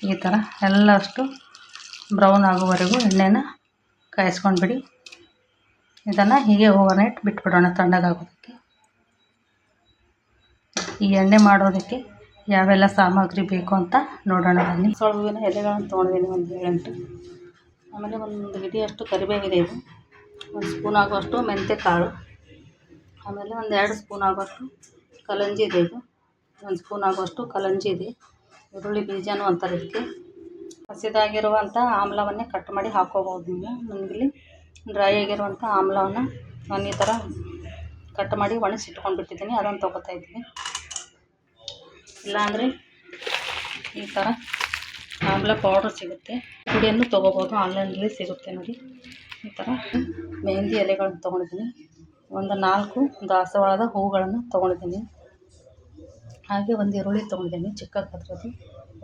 ಈ ಥರ ಎಲ್ಲ ಅಷ್ಟು ಬ್ರೌನ್ ಆಗೋವರೆಗೂ ಎಣ್ಣೆನ ಕಾಯಿಸ್ಕೊಂಡ್ಬಿಡಿ. ಇದನ್ನು ಹೀಗೆ ಓವರ್ನೈಟ್ ಬಿಟ್ಬಿಡೋಣ ತಣ್ಣಗಾಗೋದಕ್ಕೆ. ಈ ಎಣ್ಣೆ ಮಾಡೋದಕ್ಕೆ ಯಾವೆಲ್ಲ ಸಾಮಗ್ರಿ ಬೇಕು ಅಂತ ನೋಡೋಣ ಬನ್ನಿ. ಹೂವಿನ ಎಲೆಗಳನ್ನು ತೊಗೊಂಡಿದ್ದೀನಿ, ಒಂದು 7-8. ಆಮೇಲೆ ಒಂದು ಹಿಡಿಯಷ್ಟು ಕರಿಬೇವಿದೆ, ಇದು 1 ಸ್ಪೂನ್ ಆಗುವಷ್ಟು ಮೆಂತ್ಯ ಕಾಳು, ಆಮೇಲೆ ಒಂದು 2 ಸ್ಪೂನ್ ಆಗುವಷ್ಟು ಕಲಂಜಿ ಇದೆ, ಇದು 1 ಸ್ಪೂನ್ ಆಗುವಷ್ಟು ಕಲಂಜಿ ಇದೆ. ಈರುಳ್ಳಿ ಬೀಜನೂ ಅಂತಾರೆ ಇದಕ್ಕೆ. ಹಸಿದಾಗಿರುವಂಥ ಆಮ್ಲವನ್ನೇ ಕಟ್ ಮಾಡಿ ಹಾಕ್ಕೋಬೋದು ನೀವು. ನನಗಿಲ್ಲಿ ಡ್ರೈ ಆಗಿರುವಂಥ ಆಮ್ಲವನ್ನು ನಾನು ಈ ಥರ ಕಟ್ ಮಾಡಿ ಒಣಗಿಸಿಟ್ಕೊಂಡ್ಬಿಟ್ಟಿದ್ದೀನಿ, ಅದನ್ನು ತೊಗೋತಾ ಇದ್ದೀನಿ. ಇಲ್ಲಾಂದರೆ ಈ ಥರ ಆಮ್ಲ ಪೌಡ್ರ್ ಸಿಗುತ್ತೆ, ಪುಡಿಯನ್ನು ತೊಗೋಬೋದು, ಆನ್ಲೈನಲ್ಲಿ ಸಿಗುತ್ತೆ ನೋಡಿ. ಈ ಥರ ಮೆಹಂದಿ ಎಲೆಗಳನ್ನು ತೊಗೊಂಡಿದ್ದೀನಿ, ಒಂದು 4 ದಾಸವಾಳದ ಹೂಗಳನ್ನು ತೊಗೊಂಡಿದ್ದೀನಿ, ಹಾಗೆ ಒಂದು ಈರುಳ್ಳಿ ತೊಗೊಂಡಿದ್ದೀನಿ ಚಿಕ್ಕ ಗಾತ್ರದ್ದು,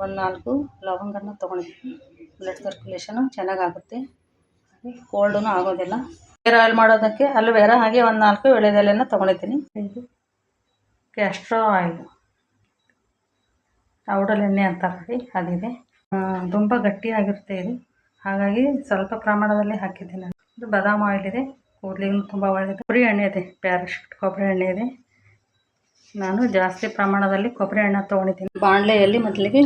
ಒಂದು 4 ಲವಂಗನ ತೊಗೊಂಡಿದ್ದೀನಿ. ಬ್ಲಡ್ ಸರ್ಕ್ಯುಲೇಷನು ಚೆನ್ನಾಗಾಗುತ್ತೆ, ಕೋಲ್ಡೂ ಆಗೋದಿಲ್ಲ. ಹೇರ್ ಆಯಿಲ್ ಮಾಡೋದಕ್ಕೆ ಅಲೋವೆರಾ, ಹಾಗೆ ಒಂದು 4 ವೀಳ್ಯದೆಲೆನ ತೊಗೊಂಡಿದ್ದೀನಿ. ಇದು ಕ್ಯಾಸ್ಟ್ರೋ ಆಯಿಲ್, ಔಡಲ್ ಎಣ್ಣೆ ಅಂತಾರೆ ನೋಡಿ, ಅದಿದೆ. ತುಂಬ ಗಟ್ಟಿಯಾಗಿರುತ್ತೆ ಇದು, ಹಾಗಾಗಿ ಸ್ವಲ್ಪ ಪ್ರಮಾಣದಲ್ಲಿ ಹಾಕಿದ್ದೀನಿ. ಇದು ಬಾದಾಮ್ ಆಯಿಲ್ ಇದೆ, ಕೂದಲಿಗೂ ತುಂಬ ಒಳ್ಳೆಯದು. ಕೊಬ್ಬರಿ ಎಣ್ಣೆ ಇದೆ, ಪ್ಯಾರಾಶೂಟ್ ಕೊಬ್ಬರಿ ಎಣ್ಣೆ ಇದೆ. ನಾನು ಜಾಸ್ತಿ ಪ್ರಮಾಣದಲ್ಲಿ ಕೊಬ್ಬರಿ ಎಣ್ಣೆ ತೊಗೊಂಡಿದ್ದೀನಿ. ಬಾಣಲೆಯಲ್ಲಿ ಮೊದಲಿಗೆ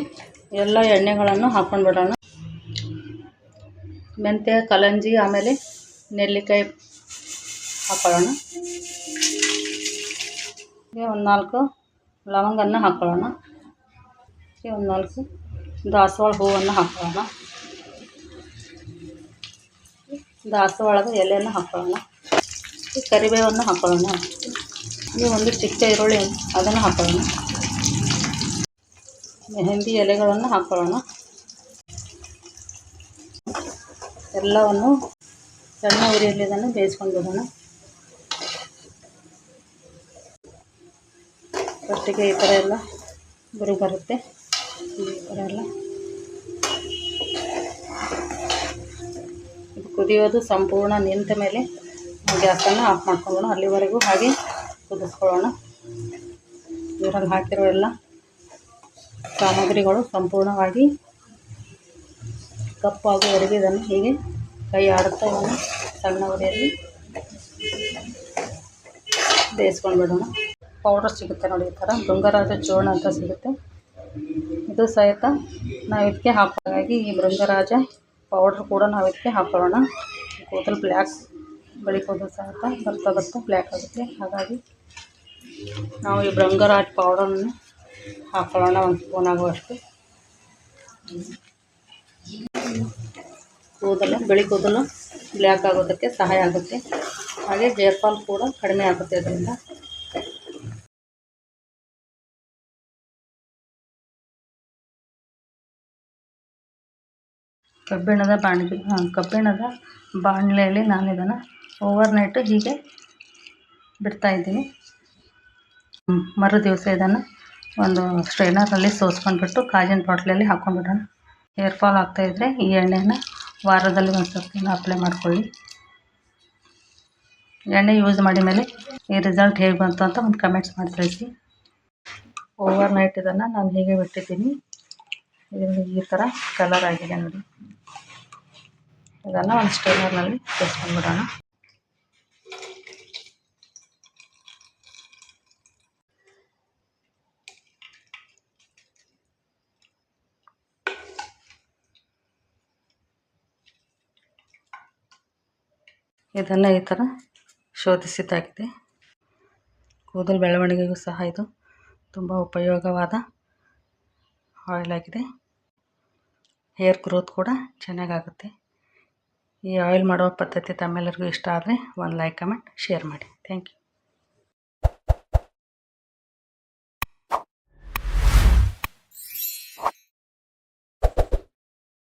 ಎಲ್ಲ ಎಣ್ಣೆಗಳನ್ನು ಹಾಕ್ಕೊಂಡ್ಬಿಡೋಣ. ಮೆಂತ್ಯ, ಕಲಂಜಿ, ಆಮೇಲೆ ನೆಲ್ಲಿಕಾಯಿ ಹಾಕ್ಕೊಳ್ಳೋಣ. ಒಂದು 4 ಲವಂಗನ್ನು ಹಾಕ್ಕೊಳ್ಳೋಣ. ಒಂದು 4 ದಾಸವಾಳ ಹೂವನ್ನು ಹಾಕ್ಕೊಳ್ಳೋಣ. ದಾಸವಾಳದ ಎಲೆಯನ್ನು ಹಾಕ್ಕೊಳ್ಳೋಣ. ಕರಿಬೇವನ್ನು ಹಾಕ್ಕೊಳ್ಳೋಣ. ಒಂದು ಚಿಕ್ಕ ಈರುಳ್ಳಿ ಅದನ್ನು ಹಾಕ್ಕೊಳ್ಳೋಣ. ಮೆಹಂದಿ ಎಲೆಗಳನ್ನು ಹಾಕ್ಕೊಳ್ಳೋಣ. ಎಲ್ಲವನ್ನು ಸಣ್ಣ ಉರಿಯಲ್ಲಿ ಇದನ್ನು ಬೇಯಿಸ್ಕೊಂಡು ಬಿಡೋಣ. ಫಸ್ಟಿಗೆ ಈ ಥರ ಎಲ್ಲ ಗುರು ಬರುತ್ತೆ, ಈ ಥರ ಎಲ್ಲ ಇದು ಕುದಿಯೋದು ಸಂಪೂರ್ಣ ನಿಂತ ಮೇಲೆ ಗ್ಯಾಸನ್ನು ಆಫ್ ಮಾಡ್ಕೊಳ್ಳೋಣ. ಅಲ್ಲಿವರೆಗೂ ಹಾಗೆ ಕುದಿಸ್ಕೊಳ್ಳೋಣ. ಇದರಲ್ಲಿ ಹಾಕಿರೋ ಎಲ್ಲ ಸಾಮಗ್ರಿಗಳು ಸಂಪೂರ್ಣವಾಗಿ ಕಪ್ಪಾಗುವವರೆಗೆ ಇದನ್ನು ಹೀಗೆ ಕೈ ಆಡುತ್ತಾ ಇದನ್ನು ಸಣ್ಣ ಉರಿಯಲ್ಲಿ ಬೇಯಿಸ್ಕೊಂಡು ಬಿಡೋಣ. ಪೌಡರ್ ಸಿಗುತ್ತೆ ನೋಡಿ, ಈ ಥರ ಭೃಂಗರಾಜ ಚೂರ್ಣ ಅಂತ ಸಿಗುತ್ತೆ. ಇದು ಸಹಿತ ನಾವು ಇದಕ್ಕೆ ಹಾಕಿ, ಈ ಭೃಂಗರಾಜ ಪೌಡ್ರ್ ಕೂಡ ನಾವು ಇದಕ್ಕೆ ಹಾಕೊಳ್ಳೋಣ. ಕೂದಲು ಬ್ಲ್ಯಾಕ್, ಬಿಳಿ ಕೂದಲು ಸಹಿತ ಬರ್ತಾ ಬ್ಲ್ಯಾಕ್ ಆಗುತ್ತೆ, ಹಾಗಾಗಿ ನಾವು ಈ ಭೃಂಗರಾಜ ಪೌಡರನ್ನು ಹಾಕೊಳ್ಳೋಣ. 1 ಸ್ಪೂನ್ ಆಗುವಷ್ಟು. ಬಿಳಿ ಕೂದಲು ಬ್ಲ್ಯಾಕ್ ಆಗೋದಕ್ಕೆ ಸಹಾಯ ಆಗುತ್ತೆ, ಹಾಗೆ ಹೇರ್ ಫಾಲ್ ಕೂಡ ಕಡಿಮೆ ಆಗುತ್ತೆ ಇದರಿಂದ. ಕಬ್ಬಿಣದ ಬಾಣಲೆಯಲ್ಲಿ ನಾನು ಇದನ್ನು ಓವರ್ನೈಟು ಹೀಗೆ ಬಿಡ್ತಾಯಿದ್ದೀನಿ. ಮರು ದಿವಸ ಇದನ್ನು ಒಂದು ಸ್ಟ್ರೈನರಲ್ಲಿ ಸೋಸ್ಕೊಂಡ್ಬಿಟ್ಟು ಕಾಜಿನ ಬಾಟ್ಲಲ್ಲಿ ಹಾಕ್ಕೊಂಡ್ಬಿಡೋಣ. ಹೇರ್ ಫಾಲ್ ಆಗ್ತಾಯಿದ್ರೆ ಈ ಎಣ್ಣೆನ ವಾರದಲ್ಲಿ ಒಂದು ಸರ್ತಿನ ಅಪ್ಲೈ ಮಾಡ್ಕೊಳ್ಳಿ. ಎಣ್ಣೆ ಯೂಸ್ ಮಾಡಿ ಮೇಲೆ ಈ ರಿಸಲ್ಟ್ ಹೇಗೆ ಬಂತು ಅಂತ ಒಂದು ಕಮೆಂಟ್ಸ್ ಮಾಡಿ ತಿಳಿಸಿ. ಓವರ್ನೈಟ್ ಇದನ್ನು ನಾನು ಹೀಗೆ ಬಿಟ್ಟಿದ್ದೀನಿ, ಇದರಲ್ಲಿ ಈ ಥರ ಕಲರ್ ಆಗಿದೆ ನೋಡಿ. ಇದನ್ನು ಒಂದು ಸ್ಟ್ರೈನರ್ನಲ್ಲಿ ಸೋಸ್ಕೊಂಡ್ಬಿಡೋಣ. ಇದನ್ನು ಈ ಥರ ಶೋಧಿಸಿದ್ದಾಗಿದೆ. ಕೂದಲು ಬೆಳವಣಿಗೆಗೂ ಸಹ ಇದು ತುಂಬ ಉಪಯೋಗವಾದ ಆಯಿಲ್ ಆಗಿದೆ. ಹೇರ್ ಗ್ರೋತ್ ಕೂಡ ಚೆನ್ನಾಗಾಗುತ್ತೆ. ಈ ಆಯಿಲ್ ಮಾಡುವ ಪದ್ಧತಿ ತಮ್ಮೆಲ್ಲರಿಗೂ ಇಷ್ಟ ಆದರೆ ಒಂದು ಲೈಕ್, ಕಮೆಂಟ್, ಶೇರ್ ಮಾಡಿ. Thank you.